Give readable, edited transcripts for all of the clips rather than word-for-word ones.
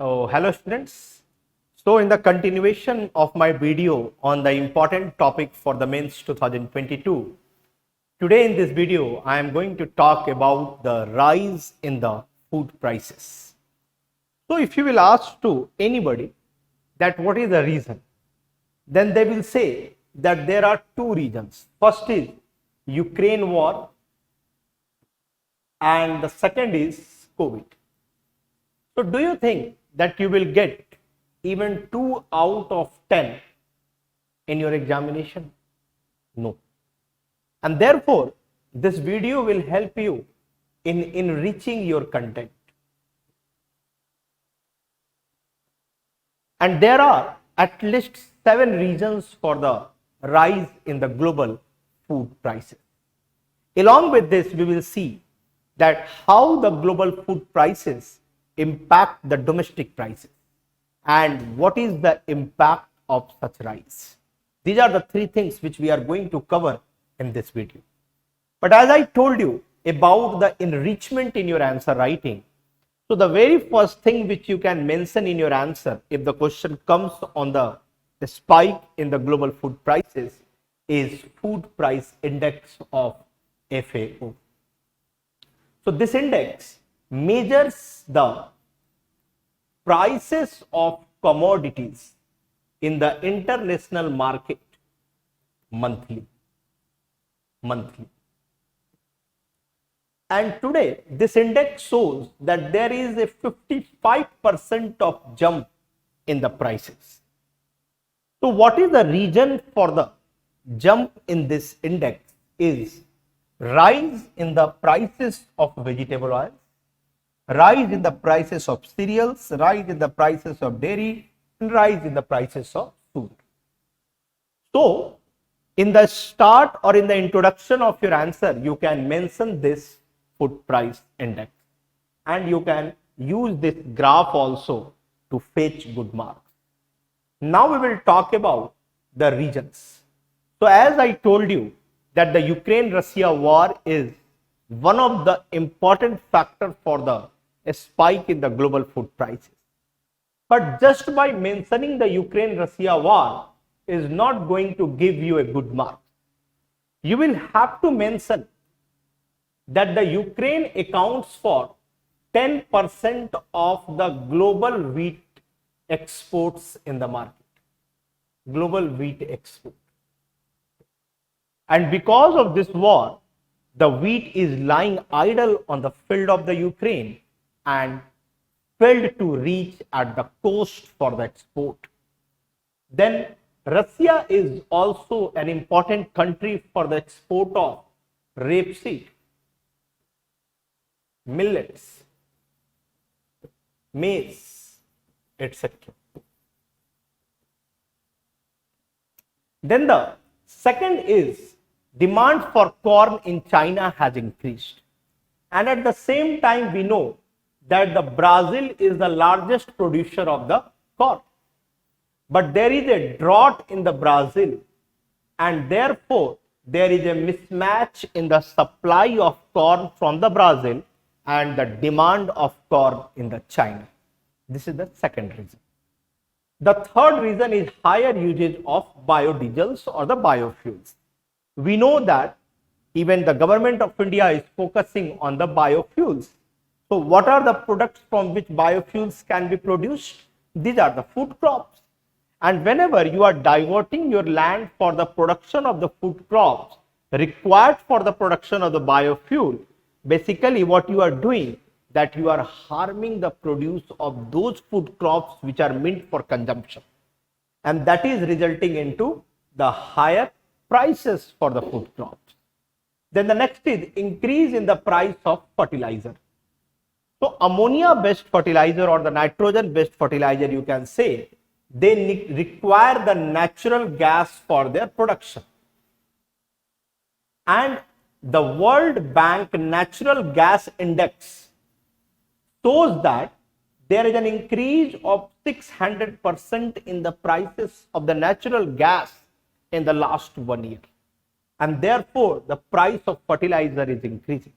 Hello students. So in the continuation of my video on the important topic for the mains 2022, today in this video I am going to talk about the rise in the food prices. So if you will ask to anybody that what is the reason, then they will say that there are two reasons. First is Ukraine war and the second is COVID. So do you think that you will get even 2 out of 10 in your examination? No. And therefore, this video will help you in enriching your content. And there are at least 7 reasons for the rise in the global food prices. Along with this, we will see that how the global food prices impact the domestic prices and what is the impact of such rise. These are the 3 things which we are going to cover in this video. But as I told you about the enrichment in your answer writing, so the very first thing which you can mention in your answer if the question comes on the spike in the global food prices is food price index of FAO. So this index measures the prices of commodities in the international market monthly. And today this index shows that there is a 55% of jump in the prices. So what is the reason for the jump in this index is rise in the prices of vegetable oils, rise in the prices of cereals, rise in the prices of dairy, and rise in the prices of food. So, in the start or in the introduction of your answer, you can mention this food price index and you can use this graph also to fetch good marks. Now, we will talk about the regions. So, as I told you that the Ukraine-Russia war is one of the important factors for the spike in the global food prices. But just by mentioning the Ukraine-Russia war is not going to give you a good mark. You will have to mention that the Ukraine accounts for 10% of the global wheat exports in the market. Global wheat export. And because of this war, the wheat is lying idle on the field of the Ukraine and failed to reach at the coast for the export. Then Russia is also an important country for the export of rapeseed, millets, maize, etc. Then the second is demand for corn in China has increased. And at the same time, we know that the Brazil is the largest producer of the corn. But there is a drought in the Brazil and therefore there is a mismatch in the supply of corn from the Brazil and the demand of corn in the China. This is the second reason. The third reason is higher usage of biodiesels or the biofuels. We know that even the government of India is focusing on the biofuels. So what are the products from which biofuels can be produced? These are the food crops. And whenever you are diverting your land for the production of the food crops required for the production of the biofuel, basically what you are doing that you are harming the produce of those food crops which are meant for consumption. And that is resulting into the higher prices for the food crops. Then the next is increase in the price of fertilizer. So ammonia based fertilizer or the nitrogen based fertilizer, you can say, they require the natural gas for their production. And the World Bank Natural Gas Index shows that there is an increase of 600% in the prices of the natural gas in the last 1 year. And therefore, the price of fertilizer is increasing.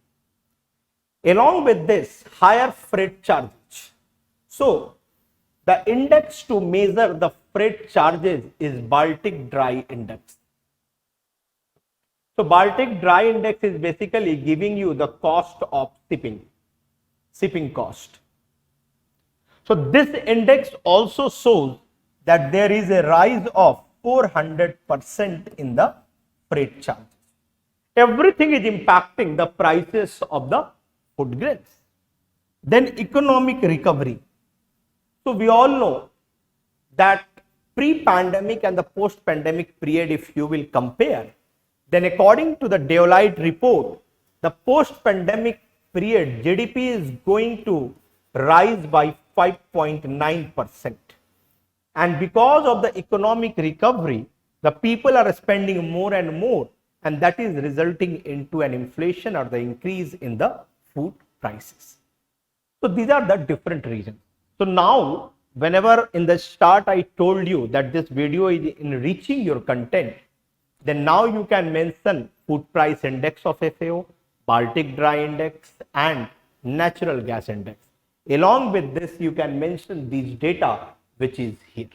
Along with this, higher freight charges. So, The index to measure the freight charges is Baltic Dry Index. So Baltic Dry Index is basically giving you the cost of shipping cost. So this index also shows that there is a rise of 400% in the freight charges. Everything is impacting the prices of the food grains. Then economic recovery. So we all know that pre-pandemic and the post-pandemic period, if you will compare, then according to the Deloitte report, the post-pandemic period GDP is going to rise by 5.9%. And because of the economic recovery, the people are spending more and more, and that is resulting into an inflation or the increase in the food prices. So these are the different reasons. So now, whenever in the start I told you that this video is enriching your content, then now you can mention food price index of FAO, Baltic Dry Index and natural gas index. Along with this, you can mention these data which is here.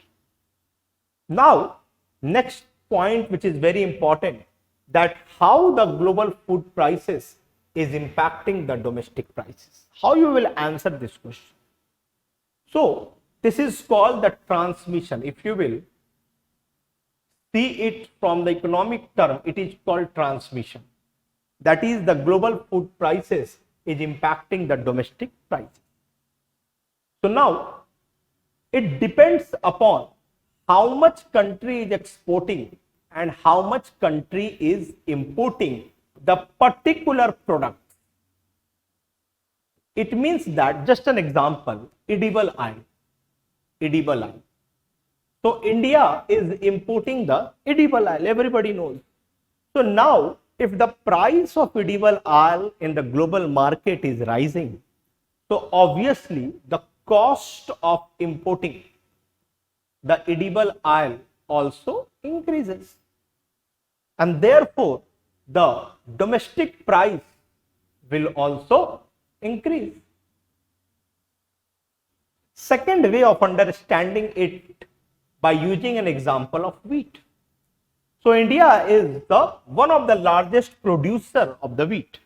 Now, next point which is very important, that how the global food prices is impacting the domestic prices. How you will answer this question? So, this is called the transmission. If you will see it from the economic term, it is called transmission. That is, the global food prices is impacting the domestic prices. So now, it depends upon how much country is exporting and how much country is importing the particular product. It means that, just an example, edible oil. So India is importing the edible oil, everybody knows. So now, if the price of edible oil in the global market is rising, so obviously the cost of importing the edible oil also increases, and therefore the domestic price will also increase. Second way of understanding it, by using an example of wheat. So India is one of the largest producer of the wheat.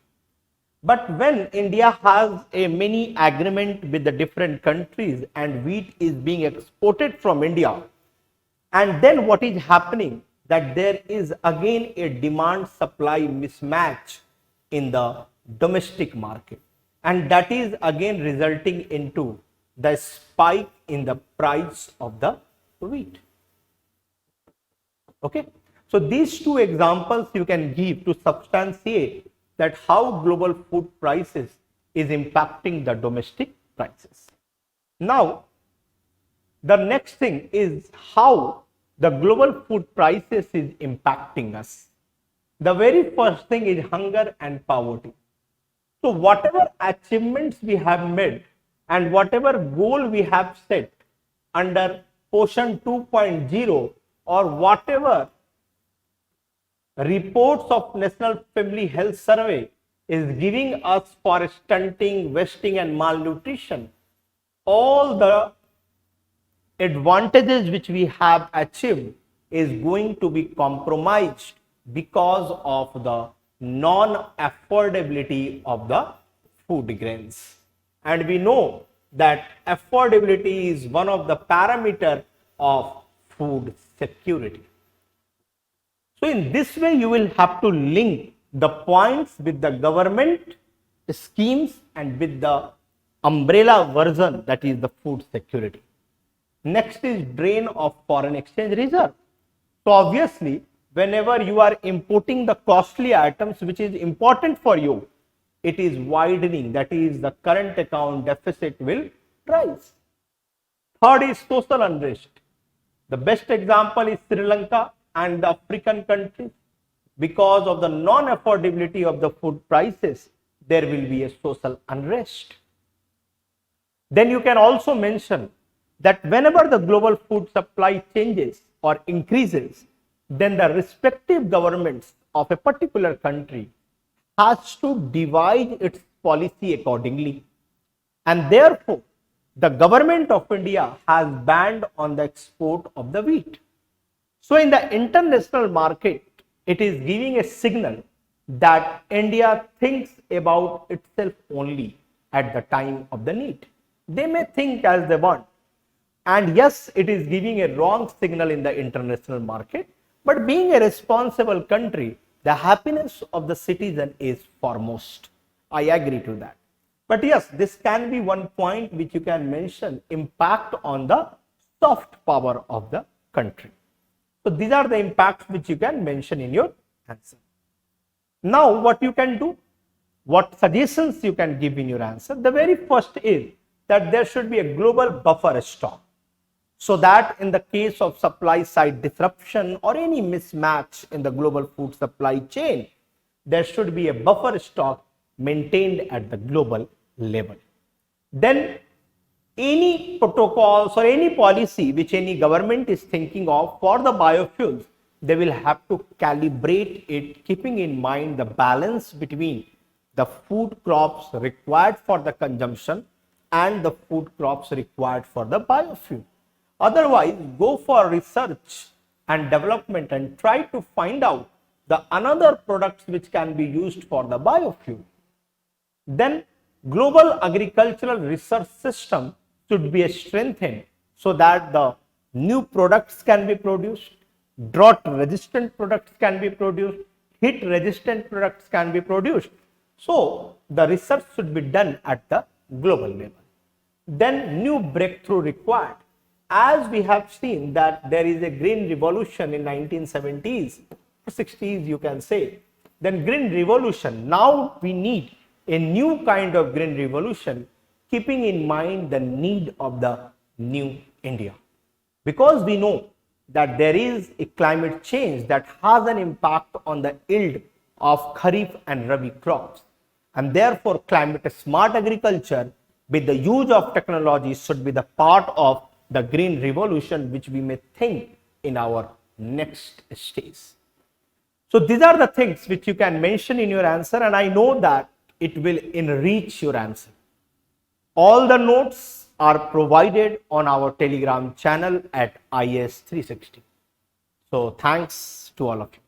But when India has a mini agreement with the different countries and wheat is being exported from India, and then what is happening, that there is again a demand supply mismatch in the domestic market, and that is again resulting into the spike in the price of the wheat. Okay, so these two examples you can give to substantiate that how global food prices is impacting the domestic prices. Now, the next thing is how the global food prices is impacting us. The very first thing is hunger and poverty. So whatever achievements we have made and whatever goal we have set under Poshan 2.0 or whatever reports of National Family Health Survey is giving us for stunting, wasting and malnutrition, all the advantages which we have achieved is going to be compromised because of the non-affordability of the food grains. And we know that affordability is one of the parameters of food security. So in this way, you will have to link the points with the government schemes and with the umbrella version, that is the food security. Next is drain of foreign exchange reserve. So obviously, whenever you are importing the costly items which is important for you, it is widening, that is the current account deficit will rise. Third is social unrest. The best example is Sri Lanka and the African countries. Because of the non-affordability of the food prices, there will be a social unrest. Then you can also mention that whenever the global food supply changes or increases, then the respective governments of a particular country has to devise its policy accordingly. And therefore, the government of India has banned on the export of the wheat. So in the international market, it is giving a signal that India thinks about itself only at the time of the need. They may think as they want. And yes, it is giving a wrong signal in the international market. But being a responsible country, the happiness of the citizen is foremost. I agree to that. But yes, this can be one point which you can mention, impact on the soft power of the country. So these are the impacts which you can mention in your answer. Now what you can do, what suggestions you can give in your answer. The very first is that there should be a global buffer stock, so that in the case of supply side disruption or any mismatch in the global food supply chain, there should be a buffer stock maintained at the global level. Then any protocols or any policy which any government is thinking of for the biofuels, they will have to calibrate it, keeping in mind the balance between the food crops required for the consumption and the food crops required for the biofuel. Otherwise, go for research and development and try to find out the another products which can be used for the biofuel. Then global agricultural research system should be strengthened so that the new products can be produced, drought resistant products can be produced, heat resistant products can be produced. So the research should be done at the global level. Then new breakthrough required. As we have seen that there is a green revolution in 1970s, 60s you can say, then green revolution, now we need a new kind of green revolution, keeping in mind the need of the new India. Because we know that there is a climate change that has an impact on the yield of Kharif and Rabi crops, and therefore climate smart agriculture with the use of technology should be the part of the green revolution which we may think in our next stage. So these are the things which you can mention in your answer, and I know that it will enrich your answer. All the notes are provided on our Telegram channel at IAS 360. So thanks to all of you.